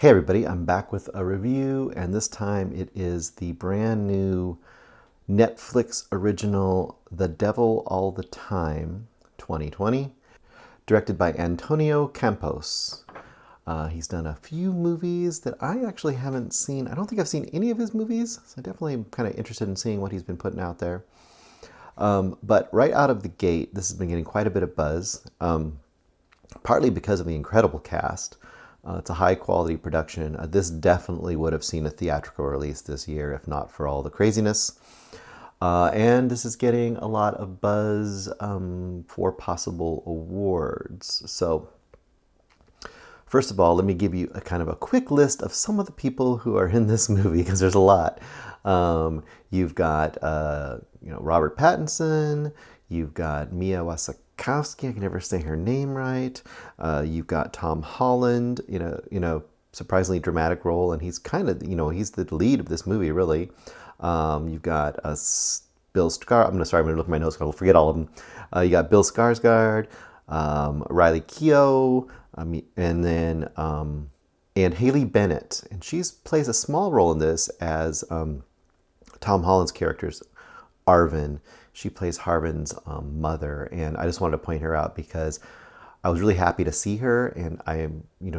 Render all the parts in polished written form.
Hey everybody, I'm back with a review, and this time it is the brand new Netflix original The Devil All the Time 2020, directed by Antonio Campos. He's done a few movies that I actually haven't seen. I don't think I've seen any of his movies, so I definitely am kind of interested in seeing what he's been putting out there. But right out of the gate, this has been getting quite a bit of buzz, partly because of the incredible cast. It's a high quality production. This definitely would have seen a theatrical release this year if not for all the craziness. And this is getting a lot of buzz for possible awards. So, first of all, let me give you a kind of a quick list of some of the people who are in this movie because there's a lot. You've got Robert Pattinson. You've got Mia Wasikowska. I can never say her name right. You've got Tom Holland. Surprisingly dramatic role, and he's kind of he's the lead of this movie really. You've got Bill Skarsgård. I'm gonna look at my notes. I'll forget all of them. You got Bill Skarsgård, Riley Keough, and then and Haley Bennett, and she plays a small role in this as Tom Holland's character's Arvin. She plays Harvin's mother, and I just wanted to point her out because I was really happy to see her. And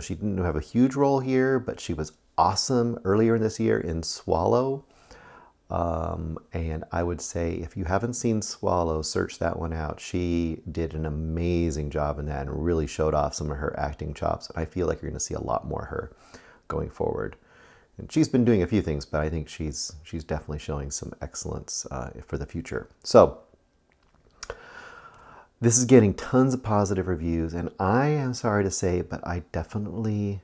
she didn't have a huge role here, but she was awesome earlier in this year in Swallow. And I would say if you haven't seen Swallow, search that one out. She did an amazing job in that and really showed off some of her acting chops. And I feel like you're going to see a lot more of her going forward. And she's been doing a few things, but I think she's definitely showing some excellence for the future. So this is getting tons of positive reviews, and I am sorry to say, but I definitely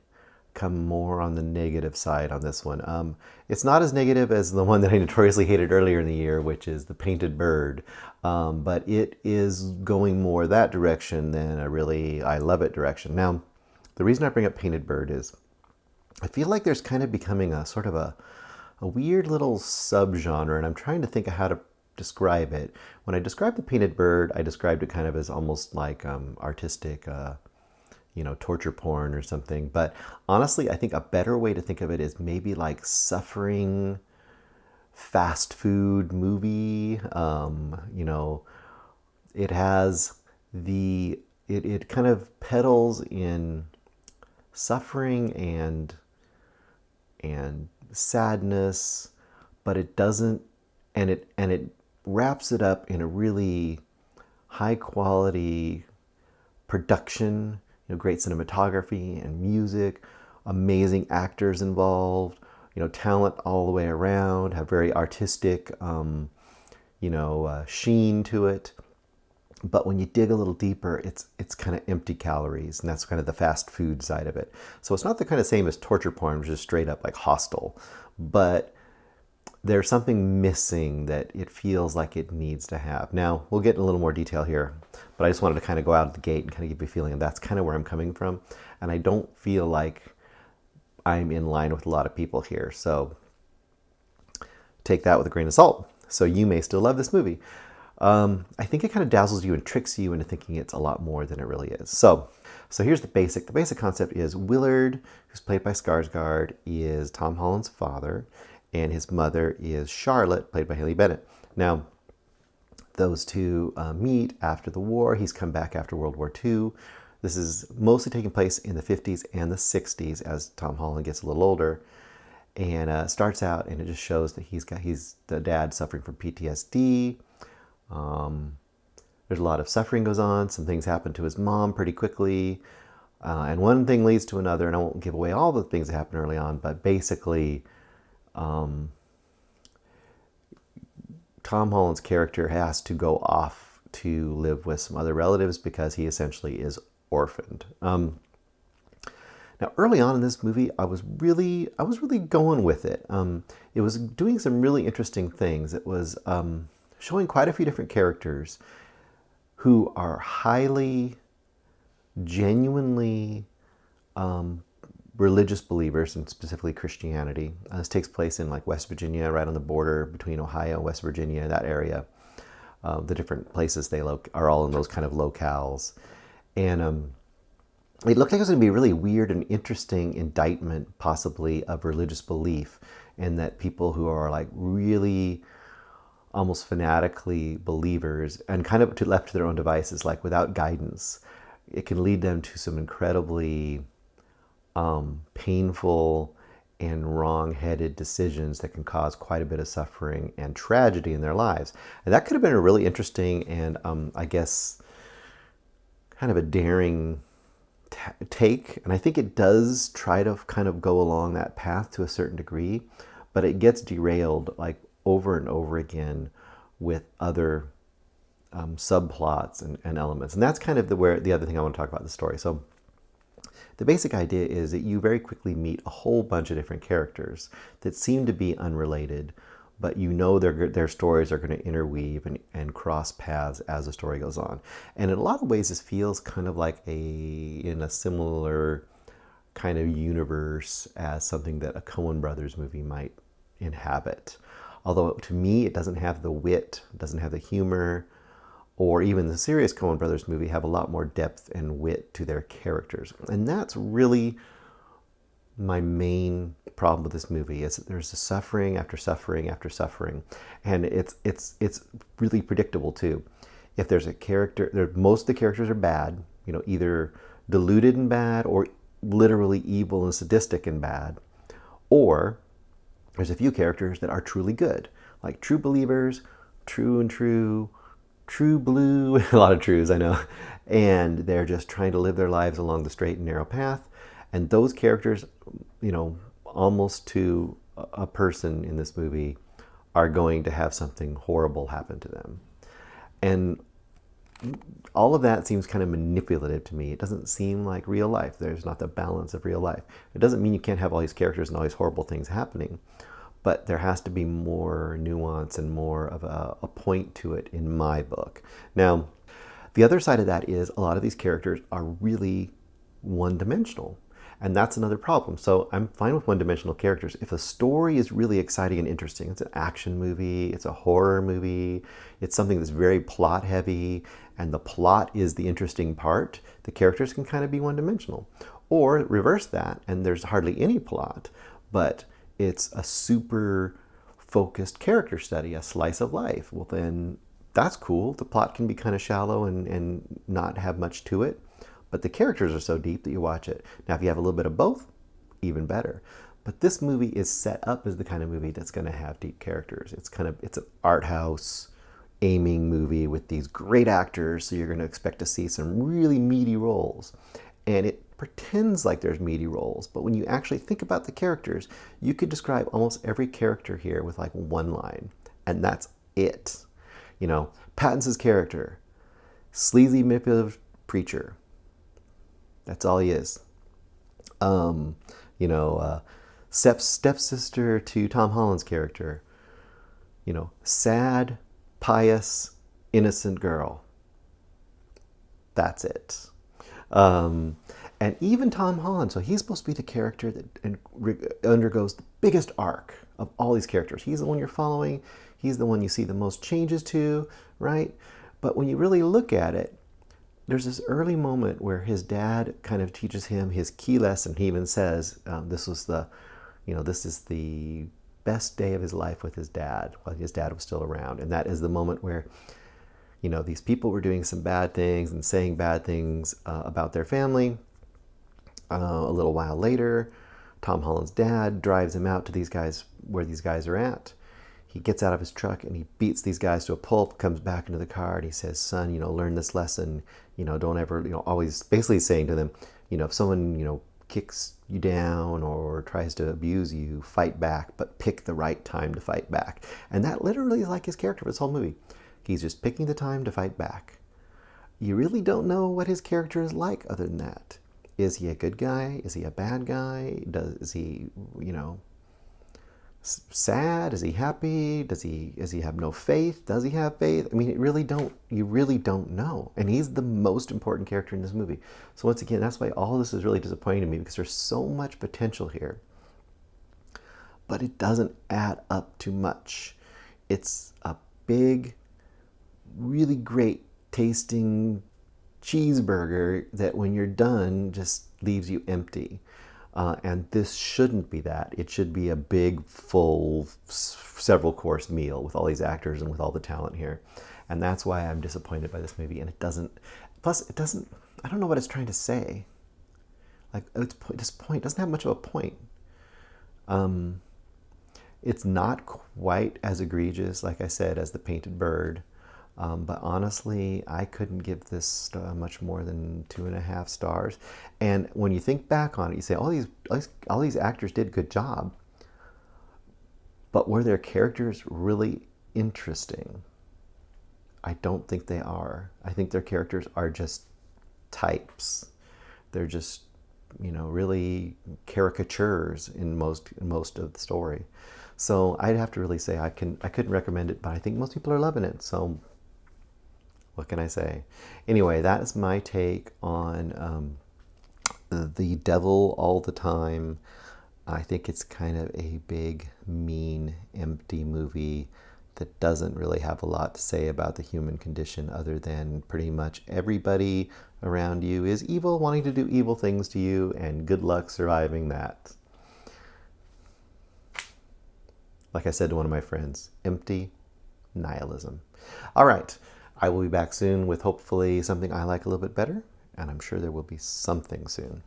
come more on the negative side on this one. It's not as negative as the one that I notoriously hated earlier in the year, which is The Painted Bird, but it is going more that direction than I love it direction. Now, the reason I bring up Painted Bird is I feel like there's kind of becoming a sort of a weird little subgenre, and I'm trying to think of how to describe it. When I described The Painted Bird, I described it kind of as almost like artistic, torture porn or something. But honestly, I think a better way to think of it is maybe like suffering fast food movie. It has it kind of peddles in suffering and sadness, but it doesn't, and it wraps it up in a really high quality production, great cinematography and music, amazing actors involved, talent all the way around, have very artistic, sheen to it. But when you dig a little deeper, it's kind of empty calories, and that's kind of the fast food side of it. So it's not the kind of same as torture porn, which is straight up like Hostel, but there's something missing that it feels like it needs to have. Now, we'll get in a little more detail here, but I just wanted to kind of go out of the gate and kind of give you a feeling, and that's kind of where I'm coming from. And I don't feel like I'm in line with a lot of people here. So take that with a grain of salt. So you may still love this movie. I think it kind of dazzles you and tricks you into thinking it's a lot more than it really is. So here's the basic. The basic concept is Willard, who's played by Skarsgård, is Tom Holland's father, and his mother is Charlotte, played by Haley Bennett. Now, those two meet after the war. He's come back after World War II. This is mostly taking place in the 50s and the 60s as Tom Holland gets a little older. And starts out, and it just shows that he's the dad suffering from PTSD. There's a lot of suffering goes on. Some things happen to his mom pretty quickly. And one thing leads to another, and I won't give away all the things that happen early on, but basically, Tom Holland's character has to go off to live with some other relatives because he essentially is orphaned. Now, early on in this movie, I was really going with it. It was doing some really interesting things. It was showing quite a few different characters who are highly, genuinely religious believers, and specifically Christianity. This takes place in like West Virginia, right on the border between Ohio and West Virginia, that area. The different places they are all in those kind of locales. And it looked like it was going to be a really weird and interesting indictment, possibly, of religious belief, and that people who are like really almost fanatically believers and kind of left to their own devices, like without guidance, it can lead them to some incredibly painful and wrong-headed decisions that can cause quite a bit of suffering and tragedy in their lives. And that could have been a really interesting and I guess kind of a daring take. And I think it does try to kind of go along that path to a certain degree, but it gets derailed like over and over again with other subplots and elements. And that's kind of the other thing I want to talk about the story. So the basic idea is that you very quickly meet a whole bunch of different characters that seem to be unrelated, but you know their stories are going to interweave and cross paths as the story goes on. And in a lot of ways, this feels kind of like in a similar kind of universe as something that a Coen Brothers movie might inhabit. Although to me, it doesn't have the wit, doesn't have the humor, or even the serious Coen Brothers movie have a lot more depth and wit to their characters. And that's really my main problem with this movie, is that there's a suffering after suffering after suffering. And it's really predictable too. If there's a character, most of the characters are bad, either deluded and bad or literally evil and sadistic and bad. Or there's a few characters that are truly good, like true believers, true blue, a lot of trues, I know, and they're just trying to live their lives along the straight and narrow path. And those characters, almost to a person in this movie, are going to have something horrible happen to them. And all of that seems kind of manipulative to me. It doesn't seem like real life. There's not the balance of real life. It doesn't mean you can't have all these characters and all these horrible things happening, but there has to be more nuance and more of a point to it in my book. Now, the other side of that is a lot of these characters are really one-dimensional. And that's another problem. So I'm fine with one-dimensional characters. If a story is really exciting and interesting, it's an action movie, it's a horror movie, it's something that's very plot-heavy, and the plot is the interesting part, the characters can kind of be one-dimensional. Or reverse that, and there's hardly any plot, but it's a super focused character study, a slice of life. Well, then that's cool. The plot can be kind of shallow and not have much to it, but the characters are so deep that you watch it. Now, if you have a little bit of both, even better. But this movie is set up as the kind of movie that's going to have deep characters. It's an art house aiming movie with these great actors, so you're going to expect to see some really meaty roles. And it pretends like there's meaty roles, but when you actually think about the characters, you could describe almost every character here with like one line, and that's it. Pattinson's character, sleazy, manipulative preacher. That's all he is. Stepsister to Tom Holland's character. Sad, pious, innocent girl. That's it. And even Tom Holland, so he's supposed to be the character that undergoes the biggest arc of all these characters. He's the one you're following. He's the one you see the most changes to, right? But when you really look at it, there's this early moment where his dad kind of teaches him his key lesson. He even says this is the best day of his life with his dad, while his dad was still around. And that is the moment where, these people were doing some bad things and saying bad things about their family. A little while later, Tom Holland's dad drives him out to these guys, where these guys are at. He gets out of his truck and he beats these guys to a pulp, comes back into the car, and he says, son, learn this lesson. Don't ever, always basically saying to them, if someone, kicks you down or tries to abuse you, fight back, but pick the right time to fight back. And that literally is like his character for this whole movie. He's just picking the time to fight back. You really don't know what his character is like other than that. Is he a good guy? Is he a bad guy? Is he, sad? Is he happy? Does he have no faith? Does he have faith? I mean, you really don't know. And he's the most important character in this movie. So once again, that's why all this is really disappointing to me, because there's so much potential here, but it doesn't add up to much. It's a big, really great tasting cheeseburger that when you're done just leaves you empty. And this shouldn't be that. It should be a big, full, several course meal with all these actors and with all the talent here. And that's why I'm disappointed by this movie. And it doesn't, plus, it doesn't, I don't know what it's trying to say. Like, this point doesn't have much of a point. It's not quite as egregious, like I said, as The Painted Bird. But honestly, I couldn't give this much more than 2.5 stars. And when you think back on it, you say, all these actors did a good job. But were their characters really interesting? I don't think they are. I think their characters are just types. They're just, really caricatures in most of the story. So I'd have to really say I couldn't recommend it, but I think most people are loving it. So what can I say? Anyway, that is my take on The Devil All the Time. I think it's kind of a big, mean, empty movie that doesn't really have a lot to say about the human condition other than pretty much everybody around you is evil, wanting to do evil things to you, and good luck surviving that. Like I said to one of my friends, empty nihilism. All right, I will be back soon with hopefully something I like a little bit better, and I'm sure there will be something soon.